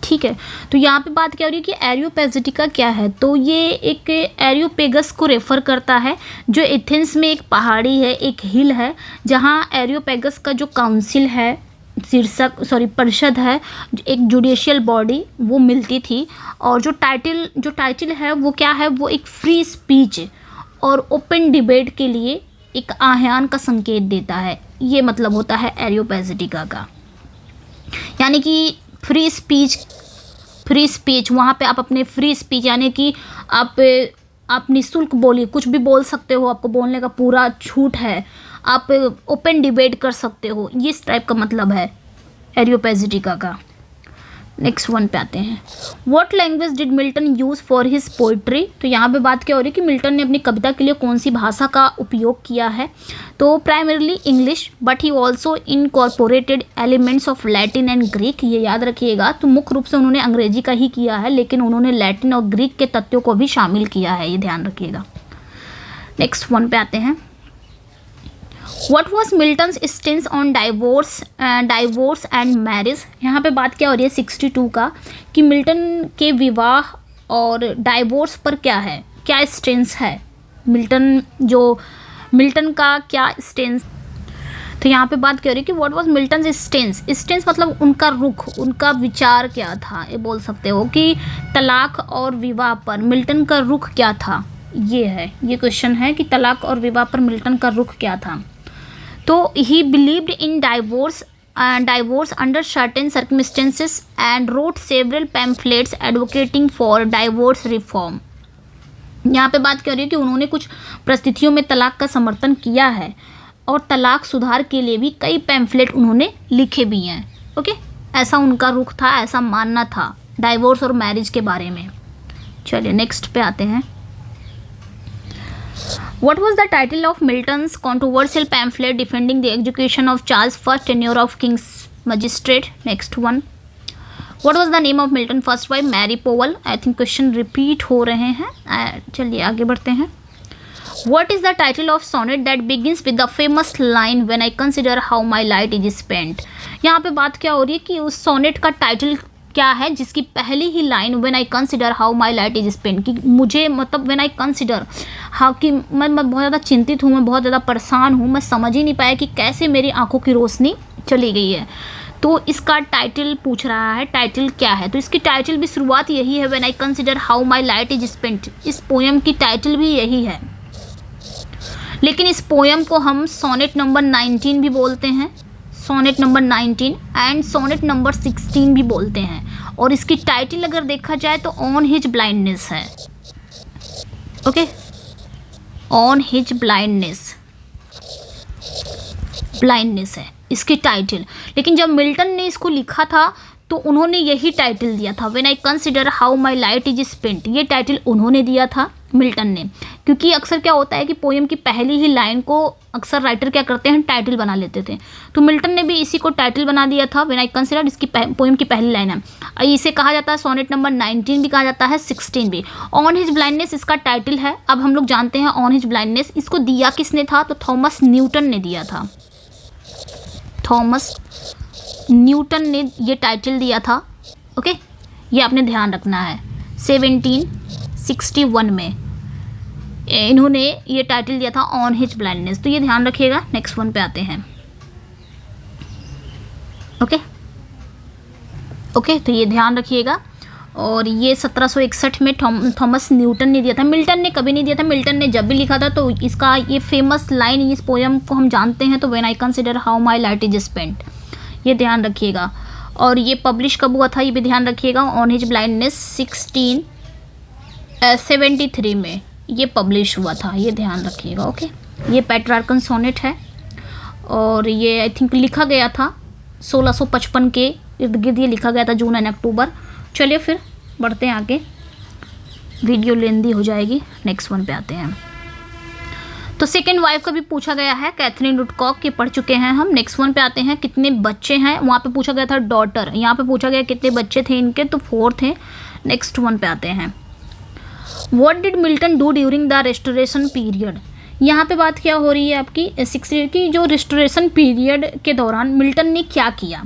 ठीक है। तो यहाँ पे बात क्या हो रही है कि एरियोपैजिटिका क्या है, तो ये एक एरियोपेगस को रेफर करता है जो एथेंस में एक पहाड़ी है, एक हिल है जहाँ एरियोपेगस का जो काउंसिल है, परिषद है, एक जुडिशियल बॉडी वो मिलती थी, और जो टाइटल है वो क्या है, वो एक फ्री स्पीच और ओपन डिबेट के लिए एक आह्वान का संकेत देता है। ये मतलब होता है एरियोपैजिटिका का, यानी कि फ्री स्पीच वहाँ पे आप अपने फ्री स्पीच यानी कि आप निःशुल्क बोलिए, कुछ भी बोल सकते हो, आपको बोलने का पूरा छूट है, आप ओपन डिबेट कर सकते हो, ये इस टाइप का मतलब है एरियोपैजिटिका का। नेक्स्ट वन पे आते हैं, what language did Milton use for his poetry, तो यहाँ पे बात क्या हो रही है कि मिल्टन ने अपनी कविता के लिए कौन सी भाषा का उपयोग किया है, तो primarily English, but he also incorporated elements of Latin and Greek, ये याद रखिएगा। तो मुख्य रूप से उन्होंने अंग्रेजी का ही किया है, लेकिन उन्होंने लैटिन और ग्रीक के तत्वों को भी शामिल किया है, ये ध्यान रखिएगा। नेक्स्ट वन पे आते हैं, What was Milton's stance on divorce and marriage, यहाँ पे बात क्या हो रही है 62 का कि मिल्टन के विवाह और डाइवोर्स पर क्या स्टेंस है, मिल्टन का क्या स्टेंस, तो यहाँ पे बात क्या हो रही है कि व्हाट वाज मिल्टन स्टेंस मतलब उनका रुख, उनका विचार क्या था, ये बोल सकते हो कि तलाक और विवाह पर मिल्टन का रुख क्या था, ये क्वेश्चन है कि तलाक और विवाह पर मिल्टन का रुख क्या था। तो ही believed in divorce under certain circumstances and wrote several pamphlets advocating for divorce reform. यहाँ पे बात कर रही है कि उन्होंने कुछ परिस्थितियों में तलाक का समर्थन किया है और तलाक सुधार के लिए भी कई पैम्फलेट उन्होंने लिखे भी हैं। ओके, ऐसा उनका रुख था, ऐसा मानना था डाइवोर्स और मैरिज के बारे में। चलिए नेक्स्ट पे आते हैं, What was the title of Milton's controversial pamphlet defending the execution of Charles' first tenure of King's magistrate? Next one. What was the name of Milton's first wife? Mary Powell. I think question repeat हो रहे हैं। चलिए आगे बढ़ते हैं। What is the title of sonnet that begins with the famous line when I consider how my light is spent? यहाँ पे बात क्या हो रही है कि उस सोनेट का टाइटल क्या है जिसकी पहली ही line when I consider how my light is spend, कि मुझे मतलब व्हेन आई कंसिडर हाउ कि मैं बहुत ज़्यादा चिंतित हूँ, मैं बहुत ज़्यादा परेशान हूँ, मैं समझ ही नहीं पाया कि कैसे मेरी आंखों की रोशनी चली गई है। तो इसका टाइटल पूछ रहा है, टाइटल क्या है, तो इसकी टाइटल भी शुरुआत यही है, when I consider how my light is spent. इस पोएम की टाइटल भी यही है, लेकिन इस पोएम को हम सोनेट नंबर 19 भी बोलते हैं, sonnet number 19 and sonnet number 16 भी बोलते हैं, और इसकी टाइटल अगर देखा जाए तो ऑन हिज ब्लाइंडनेस है। ओके, ऑन हिज ब्लाइंडनेस है इसकी टाइटल। लेकिन जब मिल्टन ने इसको लिखा था तो उन्होंने यही टाइटल दिया था, when I consider how my light is spent, ये टाइटल उन्होंने दिया था मिल्टन ने। क्योंकि अक्सर क्या होता है कि पोएम की पहली ही लाइन को अक्सर राइटर क्या करते हैं, टाइटल बना लेते थे, तो मिल्टन ने भी इसी को टाइटल बना दिया था, व्हेन आई कंसिडर, इसकी पोएम की पहली लाइन है। इसे कहा जाता है सोनेट नंबर 19 भी कहा जाता है, 16 भी। ऑन हिज ब्लाइंडनेस इसका टाइटल है। अब हम लोग जानते हैं ऑन हिज ब्लाइंडनेस इसको दिया किसने था, तो थॉमस न्यूटन ने दिया था, थॉमस न्यूटन ने ये टाइटल दिया था। ओके, ये आपने ध्यान रखना है। 1961 में इन्होंने ये टाइटल दिया था ऑन हिज ब्लाइंडनेस। तो ये ध्यान रखिएगा। नेक्स्ट वन पे आते हैं। ओके, तो ये ध्यान रखिएगा। और ये 1761 में थॉमस न्यूटन ने दिया था। मिल्टन ने कभी नहीं दिया था। मिल्टन ने जब भी लिखा था तो इसका ये फेमस लाइन, इस पोएम को हम जानते हैं, तो when I consider how my light is spent, ये ध्यान रखिएगा। और ये पब्लिश कब हुआ था ये भी ध्यान रखिएगा। ऑन हिज ब्लाइंडनेस 1673 में ये पब्लिश हुआ था, ये ध्यान रखिएगा। ओके, ये पेट्रार्कन सोनेट है और ये आई थिंक लिखा गया था 1655 के इर्द गिर्द ये लिखा गया था, जून एंड अक्टूबर। चलिए फिर बढ़ते हैं आगे, वीडियो लेंदी हो जाएगी। नेक्स्ट वन पे आते हैं। तो सेकेंड वाइफ का भी पूछा गया है, कैथरीन वुडकॉक के पढ़ चुके हैं हम। नेक्स्ट वन पे आते हैं, कितने बच्चे हैं, वहाँ पे पूछा गया था डॉटर, यहाँ पे पूछा गया कितने बच्चे थे इनके, तो 4 थे। नेक्स्ट वन पे आते हैं, what did Milton do during the restoration period. यहाँ पे बात क्या हो रही है आपकी 60 की, जो रेस्टोरेशन पीरियड के दौरान मिल्टन ने क्या किया।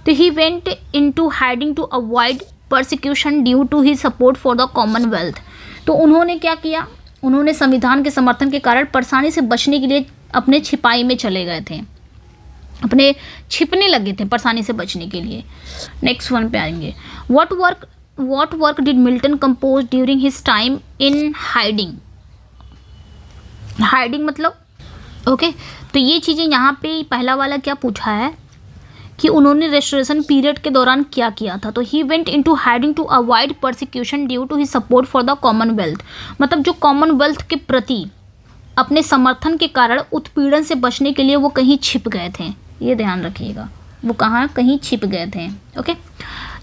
तो he went into hiding to avoid persecution due to he support for the Commonwealth. तो उन्होंने क्या किया, उन्होंने संविधान के समर्थन के कारण परेशानी से बचने के लिए अपने छिपाई में चले गए थे, अपने छिपने लगे थे परेशानी से बचने के लिए। नेक्स्ट वन पे आएंगे, what work did Milton compose during his time in hiding. Hiding मतलब ओके, तो ये चीज़ें यहाँ पे पहला वाला क्या पूछा है कि उन्होंने रेस्टोरेशन पीरियड के दौरान क्या किया था। तो he went into hiding to avoid persecution due to his support for the Commonwealth, मतलब जो कॉमनवेल्थ के प्रति अपने समर्थन के कारण उत्पीड़न से बचने के लिए वो कहीं छिप गए थे, ये ध्यान रखिएगा, वो कहाँ कहीं छिप गए थे। ओके,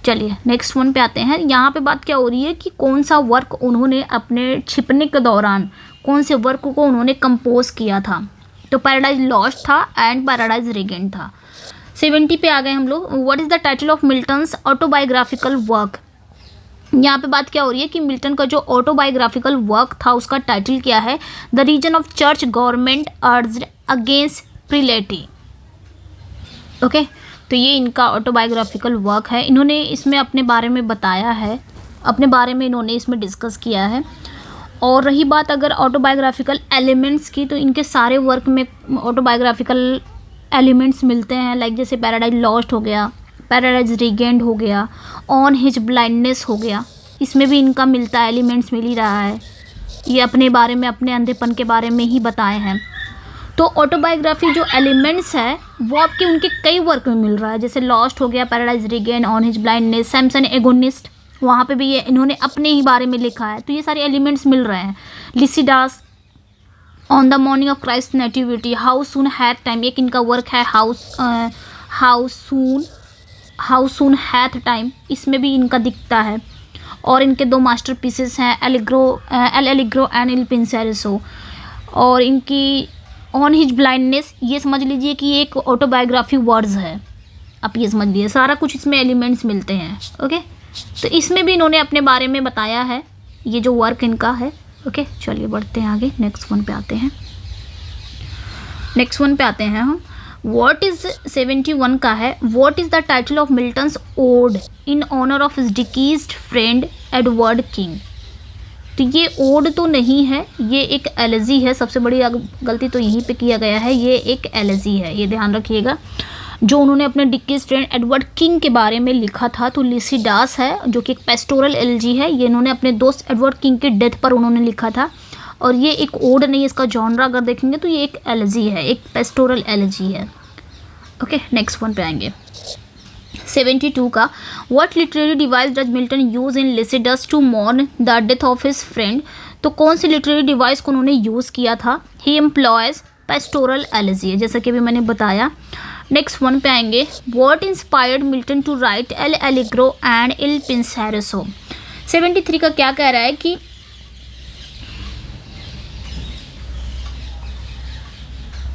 चलिए नेक्स्ट वन पे आते हैं। यहाँ पे बात क्या हो रही है कि कौन सा वर्क उन्होंने अपने छिपने के दौरान, कौन से वर्क को उन्होंने कंपोज किया था। तो पैराडाइज लॉस्ट था एंड पैराडाइज रीगेन्ड था। 70 पे आ गए हम लोग। What is the title of Milton's autobiographical work. यहाँ पे बात क्या हो रही है कि मिल्टन का जो ऑटोबायोग्राफिकल वर्क था उसका टाइटल क्या है, the reason of church government urged against prelaty. Okay, तो ये इनका ऑटोबायोग्राफिकल वर्क है। इन्होंने इसमें अपने बारे में बताया है, अपने बारे में इन्होंने इसमें डिस्कस किया है। और रही बात अगर ऑटोबायोग्राफिकल एलिमेंट्स की, तो इनके सारे वर्क में ऑटोबायोग्राफिकल एलिमेंट्स मिलते हैं, लाइक जैसे पैराडाइज लॉस्ट हो गया, पैराडाइज रीगेन्ड हो गया, ऑन हिज ब्लाइंडनेस हो गया, इसमें भी इनका मिलता है, एलिमेंट्स मिल ही रहा है। ये अपने बारे में, अपने अंधेपन के बारे में ही बताए हैं। तो ऑटोबायोग्राफी जो एलिमेंट्स है वो आपके उनके कई वर्क में मिल रहा है, जैसे लॉस्ट हो गया, paradise regain, on his blindness, Samson agonist, वहाँ पे भी ये इन्होंने अपने ही बारे में लिखा है। तो ये सारे एलिमेंट्स मिल रहे हैं। Lycidas, on the morning of Christ nativity, how soon hath time, एक इनका वर्क है हाउ सून हैथ टाइम, इसमें भी इनका दिखता है। और इनके 2 मास्टर पीसेस हैं, एल एलिग्रो एंड इल पिंसेरिसो। और इनकी ऑन हिज ब्लाइंडनेस, ये समझ लीजिए कि ये एक ऑटोबायोग्राफी वर्ड्स है, आप ये समझ लीजिए, सारा कुछ इसमें एलिमेंट्स मिलते हैं। ओके, तो इसमें भी इन्होंने अपने बारे में बताया है, ये जो वर्क इनका है। ओके, चलिए बढ़ते हैं आगे, नेक्स्ट वन पे आते हैं। नेक्स्ट वन पे आते हैं हम, व्हाट इज़ 71 का है, what is the title of Milton's ode in honour of his deceased friend Edward King. तो ये ओड तो नहीं है, ये एक एलेजी है। सबसे बड़ी गलती तो यहीं पे किया गया है, ये एक एलेजी है, ये ध्यान रखिएगा, जो उन्होंने अपने डिकीज फ्रेंड एडवर्ड किंग के बारे में लिखा था। तो लिसिडास है जो कि एक पेस्टोरल एलेजी है, ये इन्होंने अपने दोस्त एडवर्ड किंग के डेथ पर उन्होंने लिखा था। और ये एक ओड नहीं है, इसका जॉनरा अगर देखेंगे तो ये एक एलेजी है, एक पेस्टोरल एलेजी है। ओके, नेक्स्ट वन पे आएंगे 72 का, what literary device does Milton use in Lycidas to mourn the death of his friend. तो कौन सी लिटरेरी डिवाइस को उन्होंने यूज़ किया था, ही एम्प्लॉयज पेस्टोरल एलेजी, जैसा कि अभी मैंने बताया। नेक्स्ट वन पे आएंगे, what inspired Milton to write L'Allegro and Il Penseroso. 73 का क्या कह रहा है कि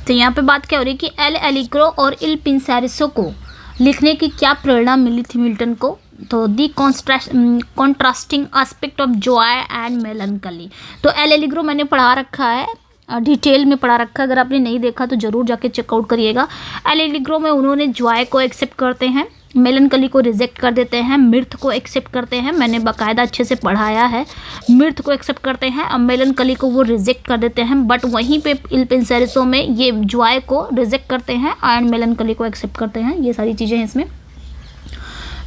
तो यहाँ पे बात क्या हो रही है कि एल एलिग्रो और इल पिंसेरिसो को लिखने की क्या प्रेरणा मिली थी मिल्टन को। तो the contrasting aspect of joy and melancholy. तो एल एलिग्रो मैंने पढ़ा रखा है, डिटेल में पढ़ा रखा है, अगर आपने नहीं देखा तो ज़रूर जाके चेकआउट करिएगा। एल एलिग्रो में उन्होंने जॉय को एक्सेप्ट करते हैं, मेलनकली को रिजेक्ट कर देते हैं, मिर्थ को एक्सेप्ट करते हैं। मैंने बाकायदा अच्छे से पढ़ाया है। मिर्थ को एक्सेप्ट करते हैं और मेलनकली को वो रिजेक्ट कर देते हैं, बट वहीं पे इल पेंसेरिसो में ये जॉय को रिजेक्ट करते हैं एंड मेलनकली को एक्सेप्ट करते हैं। ये सारी चीज़ें हैं इसमें।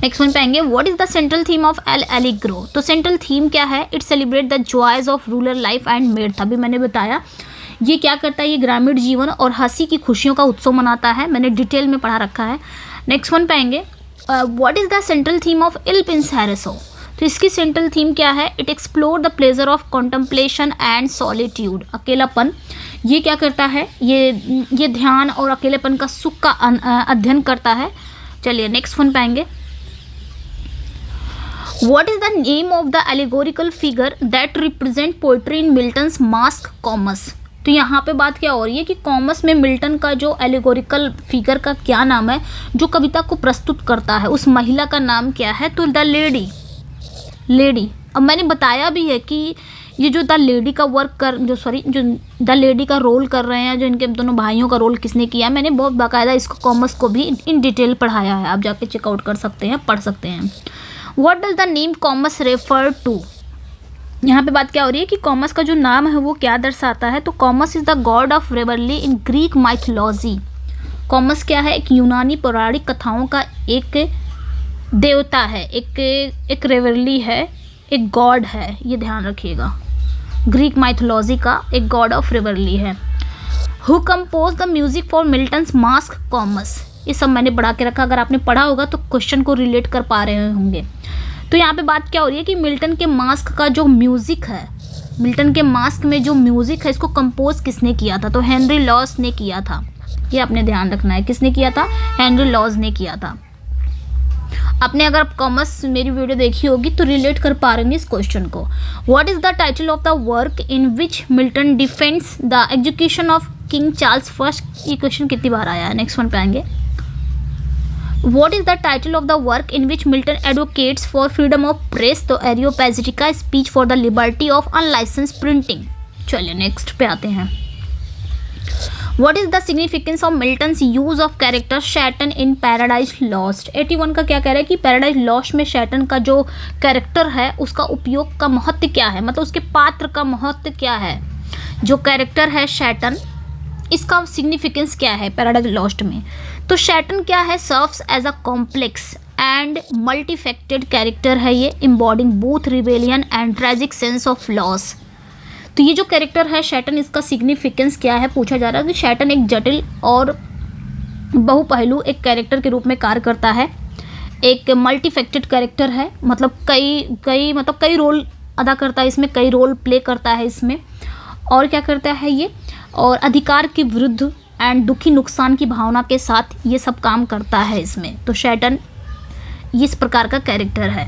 नेक्स्ट वन पे आएंगे, what is the central theme of L'Allegro. तो सेंट्रल थीम क्या है? It celebrate the joys of rural life and mirth. अभी मैंने बताया ये क्या करता है, ये ग्रामीण जीवन और हंसी की खुशियों का उत्सव मनाता है। मैंने डिटेल में पढ़ा रखा है। नेक्स्ट वन पे आएंगे, what is the central theme of Il Penseroso. तो इसकी सेंट्रल थीम क्या है? It explore the pleasure of contemplation and solitude. अकेलापन, ये क्या करता है? ये ध्यान और अकेलेपन का सुख का अध्ययन करता है। चलिए नेक्स्ट वन पे आएंगे, What is the name of the allegorical figure that represent poetry in Milton's Mask Comus? तो यहाँ पे बात क्या हो रही है कि कॉमस में मिल्टन का जो एलिगोरिकल फिगर का क्या नाम है जो कविता को प्रस्तुत करता है, उस महिला का नाम क्या है? तो द लेडी। अब मैंने बताया भी है कि ये जो द लेडी का जो द लेडी का रोल कर रहे हैं, जो इनके दोनों भाइयों का रोल किसने किया, मैंने बहुत बाकायदा इसको कॉमस को भी इन डिटेल पढ़ाया है। आप जाके चेकआउट कर सकते हैं, पढ़ सकते हैं। What does the name Comus refer to? यहाँ पे बात क्या हो रही है कि कॉमस का जो नाम है वो क्या दर्शाता है? तो Comus is the god of revelry in Greek mythology. Comus क्या है? एक यूनानी पौराणिक कथाओं का एक देवता है, एक रेवरली है, एक गॉड है, ये ध्यान रखिएगा। ग्रीक माइथोलॉजी का एक गॉड ऑफ रेवरली है। Who compose the music for Milton's mask commas. ये सब मैंने पढ़ा के रखा, अगर आपने पढ़ा होगा तो क्वेश्चन को रिलेट कर पा रहे होंगे। तो यहाँ पे बात क्या हो रही है कि मिल्टन के मास्क का जो म्यूज़िक है, मिल्टन के मास्क में जो म्यूज़िक है, इसको कंपोज किसने किया था? तो हेनरी लॉस ने किया था। ये आपने ध्यान रखना है, किसने किया था? हेनरी लॉस ने किया था। आपने अगर कॉमर्स मेरी वीडियो देखी होगी तो रिलेट कर पा रहे हैं इस क्वेश्चन को। What is the title of the work in which Milton defends the education of King Charles first. ये क्वेश्चन कितनी बार आया है? नेक्स्ट वन पे आएंगे, What is the title of the work in which Milton advocates for freedom of press? तो Areopagitica speech for the liberty of unlicensed printing। चलिए next पे आते हैं। What is the significance of Milton's use of character Satan in Paradise Lost? 81 का क्या कह रहा है कि Paradise Lost में शैटन का जो कैरेक्टर है उसका उपयोग का महत्व क्या है, मतलब उसके पात्र का महत्व क्या है। जो कैरेक्टर है शैटन, इसका सिग्निफिकेंस क्या है पैराडाइज लॉस्ट में? तो शैटन क्या है? Serves as a complex and multifaceted character है, ये embodying both rebellion and tragic sense of loss. तो ये जो कैरेक्टर है शैटन, इसका सिग्निफिकेंस क्या है पूछा जा रहा है कि शैटन एक जटिल और बहुपहलू एक कैरेक्टर के रूप में कार्य करता है, एक मल्टीफेक्टेड कैरेक्टर है, मतलब कई रोल अदा करता है इसमें, कई रोल प्ले करता है इसमें। और क्या करता है ये? और अधिकार के विरुद्ध एंड दुखी नुकसान की भावना के साथ ये सब काम करता है इसमें। तो शैटन इस प्रकार का कैरेक्टर है।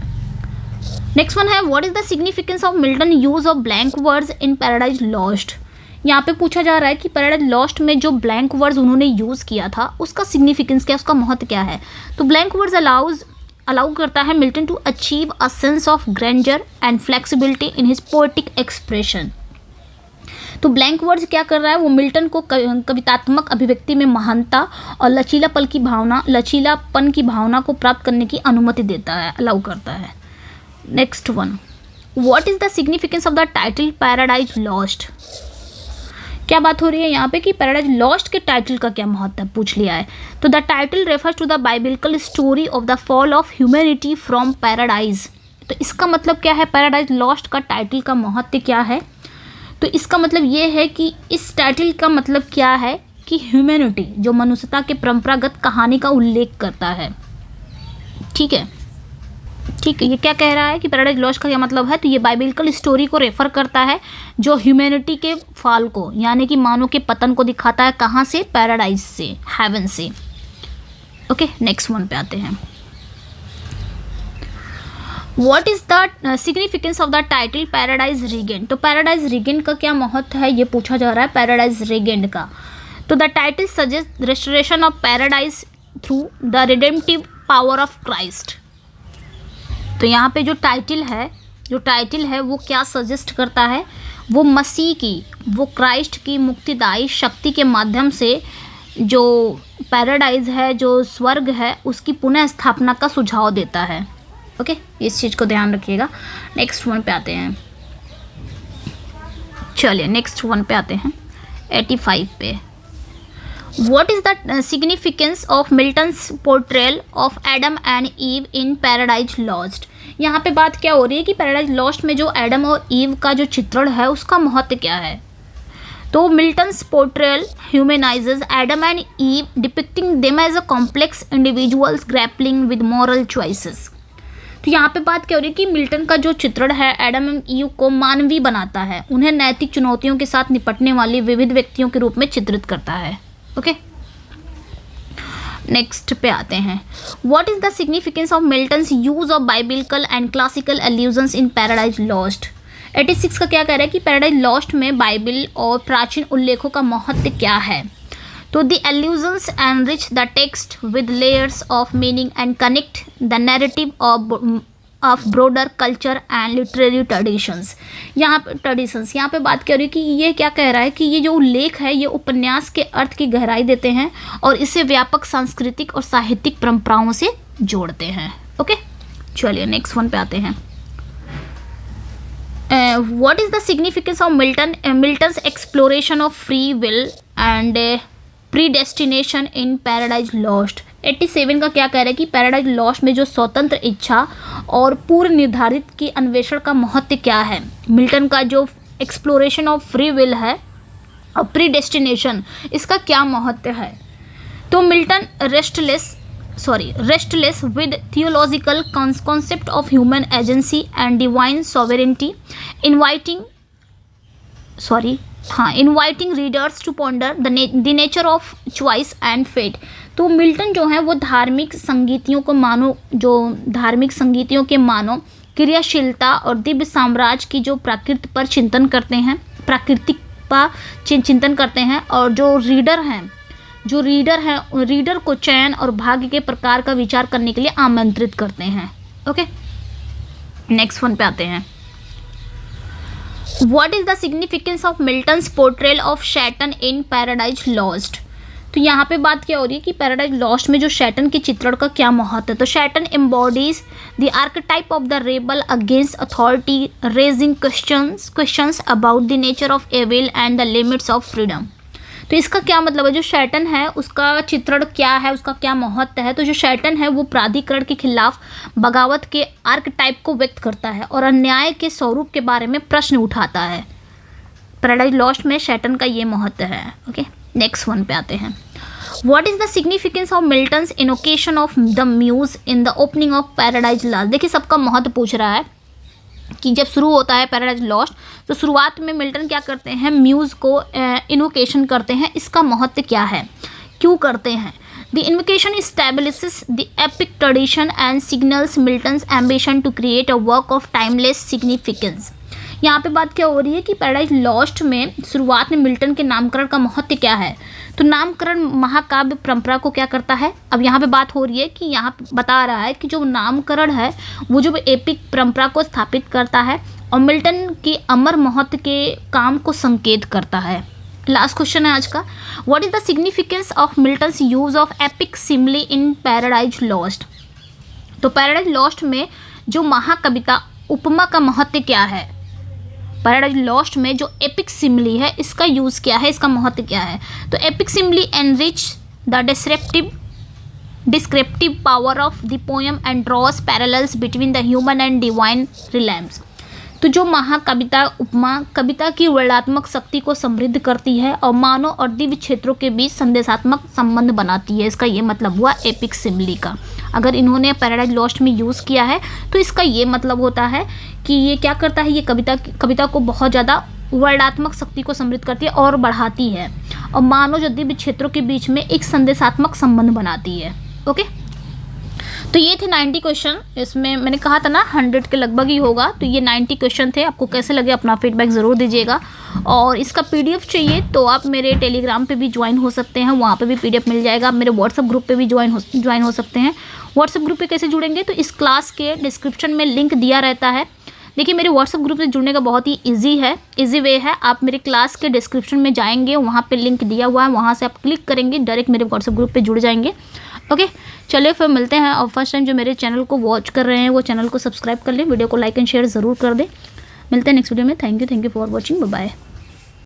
नेक्स्ट वन है, what is the significance of Milton use of blank words in Paradise Lost. यहाँ पे पूछा जा रहा है कि पैराडाइज लॉस्ट में जो ब्लैंक वर्ड्स उन्होंने यूज़ किया था उसका सिग्निफिकेंस क्या, उसका महत्व क्या है। तो ब्लैंक वर्ड्स अलाउ करता है Milton to achieve a sense of grander and flexibility in his poetic expression. तो ब्लैंक वर्ड्स क्या कर रहा है? वो मिल्टन को कवितात्मक अभिव्यक्ति में महानता और लचीलापन की भावना को प्राप्त करने की अनुमति देता है, अलाउ करता है। Next one, what is the significance of the title paradise lost. क्या बात हो रही है यहाँ पे कि पैराडाइज लॉस्ट के टाइटल का क्या महत्व पूछ लिया है। तो the title refers to the biblical story of the fall of humanity from paradise. तो इसका मतलब क्या है? पैराडाइज लॉस्ट का टाइटल का महत्व क्या है? तो इसका मतलब ये है कि इस टाइटल का मतलब क्या है कि ह्यूमैनिटी, जो मनुष्यता के परंपरागत कहानी का उल्लेख करता है। ठीक है, ये क्या कह रहा है कि पैराडाइज लॉस्ट का क्या मतलब है? तो ये बाइबिलिकल स्टोरी को रेफर करता है जो ह्यूमैनिटी के फॉल को, यानी कि मानव के पतन को दिखाता है। कहाँ से? पैराडाइज से, हेवन से। ओके, नेक्स्ट वन पे आते हैं। What is the significance of the title Paradise Regent? तो Paradise Regent का क्या महत्व है ये पूछा जा रहा है Paradise Regent का। तो the title suggests restoration of paradise through the redemptive power of Christ। तो यहाँ पे जो टाइटल है वो क्या सजेस्ट करता है? वो मसीह की, वो क्राइस्ट की मुक्तिदायी शक्ति के माध्यम से जो पैराडाइज है, जो स्वर्ग है, उसकी पुनः स्थापना का सुझाव देता है। ओके, इस चीज़ को ध्यान रखिएगा। नेक्स्ट वन पे आते हैं। चलिए नेक्स्ट वन पे आते हैं 85 पे। What is the significance of Milton's portrayal of Adam and Eve in Paradise Lost? यहाँ पे बात क्या हो रही है कि पैराडाइज लॉस्ट में जो एडम और ईव का जो चित्रण है उसका महत्व क्या है। तो Milton's portrayal humanizes Adam and Eve depicting them as a complex individuals grappling with moral choices. तो यहाँ पे बात क्या हो रही है कि मिल्टन का जो चित्रण है एडम एंड ईव को मानवीय बनाता है, उन्हें नैतिक चुनौतियों के साथ निपटने वाली विविध व्यक्तियों के रूप में चित्रित करता है। ओके, नेक्स्ट पे आते हैं। What is the significance of Milton's use of biblical and classical allusions in Paradise Lost. 86 का क्या कह रहा है कि पैराडाइज लॉस्ट में बाइबिल और प्राचीन उल्लेखों का महत्व क्या है। तो the allusions enrich the text with layers of meaning and connect the narrative of broader culture and literary traditions. यहाँ पे बात कर रही है कि ये क्या कह रहा है कि ये जो उल्लेख है ये उपन्यास के अर्थ की गहराई देते हैं और इसे व्यापक सांस्कृतिक और साहित्यिक परंपराओं से जोड़ते हैं। ओके, चलिए नेक्स्ट वन पे आते हैं। What is the significance of Milton's exploration of free will and predestination in Paradise lost. 87 का क्या कह रहा है कि पैराडाइज लॉस्ट में जो स्वतंत्र इच्छा और पूर्व निर्धारित की अन्वेषण का महत्व क्या है। मिल्टन का जो एक्सप्लोरेशन ऑफ फ्री विल है और प्रीडेस्टिनेशन, इसका क्या महत्व है। तो Milton restless with theological concept of human agency and divine sovereignty inviting readers to ponder the nature of choice and fate. तो मिल्टन जो है वो धार्मिक संगीतियों के मानो क्रियाशीलता और दिव्य साम्राज्य की जो प्रकृति पर चिंतन करते हैं और जो रीडर को चयन और भाग्य के प्रकार का विचार करने के लिए आमंत्रित करते हैं। ओके, नेक्स्ट वन पे आते हैं। What is the significance of Milton's portrayal of Satan in Paradise Lost? तो यहाँ पे बात क्या हो रही है कि पैराडाइज लॉस्ट में जो शैटन के चित्रण का क्या महत्व है। तो Satan embodies the archetype of the rebel against authority raising questions about the nature of evil and the limits of freedom. तो इसका क्या मतलब है, जो शैटन है उसका चित्रण क्या है, उसका क्या महत्व है। तो जो शैटन है वो प्राधिकरण के खिलाफ बगावत के आर्केटाइप को व्यक्त करता है और अन्याय के स्वरूप के बारे में प्रश्न उठाता है। पैराडाइज लॉस्ट में शैटन का ये महत्व है। ओके, नेक्स्ट वन पे आते हैं। What is the significance of Milton's invocation of the muse in the opening of Paradise Lost. देखिए सबका महत्व पूछ रहा है कि जब शुरू होता है पैराडाइज लॉस्ट तो शुरुआत में मिल्टन क्या करते हैं, म्यूज़ को इन्वोकेशन करते हैं। इसका महत्व क्या है, क्यों करते हैं। The invocation establishes the epic tradition and signals Milton's ambition to create a work of timeless significance. यहाँ पे बात क्या हो रही है कि पैराडाइज लॉस्ट में शुरुआत में मिल्टन के नामकरण का महत्व क्या है। तो नामकरण महाकाव्य परंपरा को क्या करता है। अब यहाँ पे बात हो रही है कि यहाँ बता रहा है कि जो नामकरण है वो जो एपिक परंपरा को स्थापित करता है और मिल्टन की अमर महत्व के काम को संकेत करता है। लास्ट क्वेश्चन है आज का। What is the significance of Milton's use of epic simile in Paradise Lost. तो पैराडाइज लॉस्ट में जो महाकविता उपमा का महत्व क्या है। पैराडाइज लॉस्ट में जो एपिक सिमिली है इसका यूज़ क्या है, इसका महत्व क्या है। तो epic simile enrich the descriptive power of the poem and draws parallels between the human and divine realms. तो जो महाकविता उपमा कविता की वर्णनात्मक शक्ति को समृद्ध करती है और मानव और दिव्य क्षेत्रों के बीच संदेशात्मक संबंध बनाती है। इसका ये मतलब हुआ एपिक सिमिली का। अगर इन्होंने पैराडाइज लॉस्ट में यूज़ किया है तो इसका ये मतलब होता है कि ये क्या करता है, ये कविता को बहुत ज़्यादा वर्णनात्मक शक्ति को समृद्ध करती है और बढ़ाती है और मानव जो दिव्य क्षेत्रों के बीच में एक संदेशात्मक संबंध बनाती है। ओके, तो ये थे 90 क्वेश्चन। इसमें मैंने कहा था ना 100 के लगभग ही होगा। तो ये 90 क्वेश्चन थे। आपको कैसे लगे अपना फीडबैक ज़रूर दीजिएगा। और इसका PDF चाहिए तो आप मेरे टेलीग्राम पे भी ज्वाइन हो सकते हैं, वहाँ पे भी PDF मिल जाएगा। मेरे व्हाट्सएप ग्रुप पे भी ज्वाइन हो सकते हैं। व्हाट्सएप ग्रुप पे कैसे जुड़ेंगे, तो इस क्लास के डिस्क्रिप्शन में लिंक दिया रहता है। देखिए मेरे व्हाट्सएप ग्रुप से जुड़ने का बहुत ही ईजी वे है। आप मेरे क्लास के डिस्क्रिप्शन में जाएंगे, वहाँ पे लिंक दिया हुआ है, वहाँ से आप क्लिक करेंगे डायरेक्ट मेरे व्हाट्सएप ग्रुप पे जुड़ जाएंगे। ओके, चलिए फिर मिलते हैं। और फर्स्ट टाइम जो मेरे चैनल को वॉच कर रहे हैं वो चैनल को सब्सक्राइब कर लें, वीडियो को लाइक एंड शेयर ज़रूर कर दें। मिलते हैं नेक्स्ट वीडियो में। Thank you for watching, bye bye.